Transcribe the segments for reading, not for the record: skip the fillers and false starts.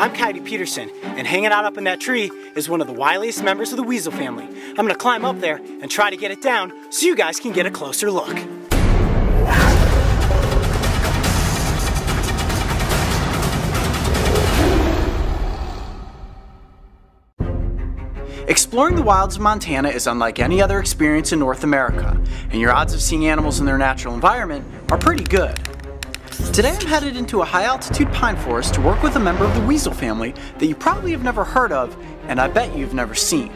I'm Coyote Peterson, and hanging out up in that tree is one of the wiliest members of the weasel family. I'm gonna climb up there and try to get it down so you guys can get a closer look. Exploring the wilds of Montana is unlike any other experience in North America, and your odds of seeing animals in their natural environment are pretty good. Today I'm headed into a high-altitude pine forest to work with a member of the weasel family that you probably have never heard of, and I bet you've never seen.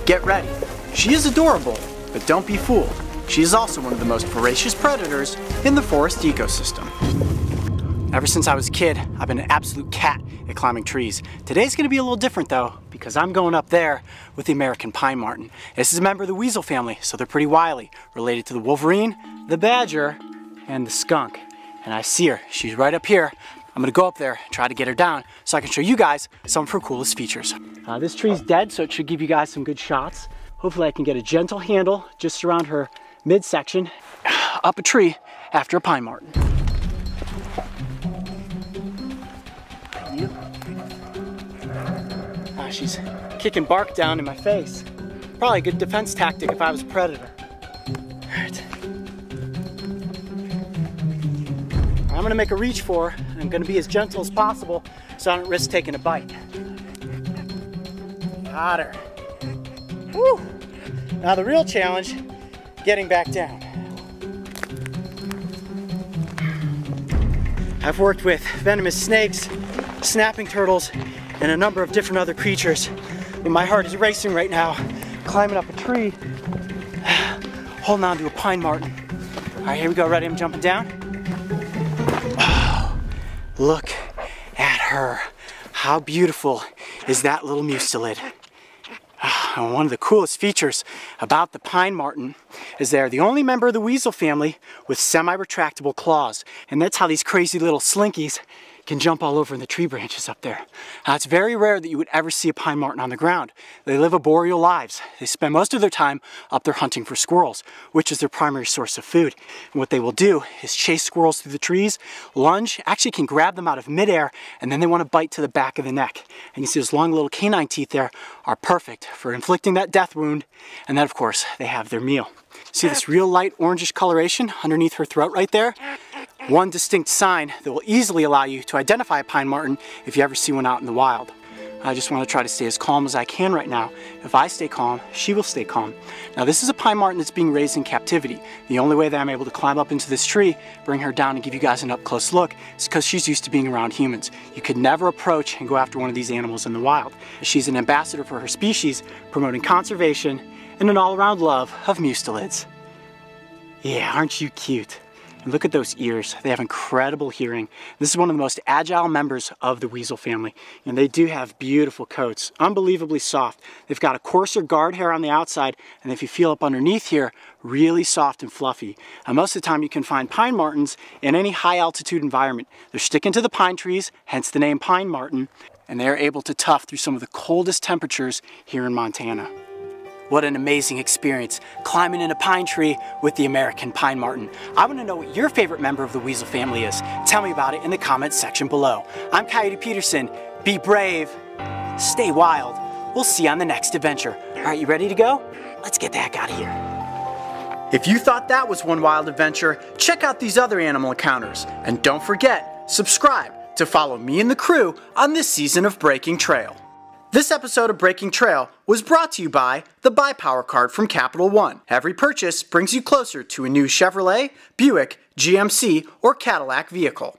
Get ready. She is adorable, but don't be fooled. She is also one of the most voracious predators in the forest ecosystem. Ever since I was a kid, I've been an absolute cat at climbing trees. Today's gonna be a little different though, because I'm going up there with the American Pine Marten. This is a member of the weasel family, so they're pretty wily, related to the wolverine, the badger, and the skunk. And I see her, she's right up here. I'm gonna go up there and try to get her down so I can show you guys some of her coolest features. This tree's dead, so it should give you guys some good shots. Hopefully I can get a gentle handle just around her midsection, up a tree after a Pine Marten. She's kicking bark down in my face. Probably a good defense tactic if I was a predator. All right. I'm gonna make a reach for her, and I'm gonna be as gentle as possible so I don't risk taking a bite. Got her. Woo! Now the real challenge, getting back down. I've worked with venomous snakes, snapping turtles, and a number of different other creatures. But my heart is racing right now, climbing up a tree, holding on to a Pine Marten. All right, here we go, ready? I'm jumping down. Oh, look at her. How beautiful is that little mustelid? And one of the coolest features about the Pine Marten is they're the only member of the weasel family with semi-retractable claws. And that's how these crazy little slinkies can jump all over in the tree branches up there. It's very rare that you would ever see a Pine Marten on the ground. They live arboreal lives. They spend most of their time up there hunting for squirrels, which is their primary source of food. And what they will do is chase squirrels through the trees, lunge, actually can grab them out of midair, and then they want to bite to the back of the neck. And you see those long little canine teeth there are perfect for inflicting that death wound. And then of course, they have their meal. See this real light orangish coloration underneath her throat right there? One distinct sign that will easily allow you to identify a Pine Marten if you ever see one out in the wild. I just want to try to stay as calm as I can right now. If I stay calm, she will stay calm. Now this is a Pine Marten that's being raised in captivity. The only way that I'm able to climb up into this tree, bring her down and give you guys an up close look is because she's used to being around humans. You could never approach and go after one of these animals in the wild. She's an ambassador for her species, promoting conservation and an all-around love of mustelids. Yeah, aren't you cute? And look at those ears. They have incredible hearing. This is one of the most agile members of the weasel family. And they do have beautiful coats, unbelievably soft. They've got a coarser guard hair on the outside, and if you feel up underneath here, really soft and fluffy. Most of the time you can find Pine Martens in any high altitude environment. They're sticking to the pine trees, hence the name Pine Marten, and they're able to tough through some of the coldest temperatures here in Montana. What an amazing experience, climbing in a pine tree with the American Pine Marten. I want to know what your favorite member of the weasel family is. Tell me about it in the comments section below. I'm Coyote Peterson. Be brave, stay wild. We'll see you on the next adventure. All right, you ready to go? Let's get the heck out of here. If you thought that was one wild adventure, check out these other animal encounters. And don't forget, subscribe to follow me and the crew on this season of Breaking Trail. This episode of Breaking Trail was brought to you by the Buy Power Card from Capital One. Every purchase brings you closer to a new Chevrolet, Buick, GMC, or Cadillac vehicle.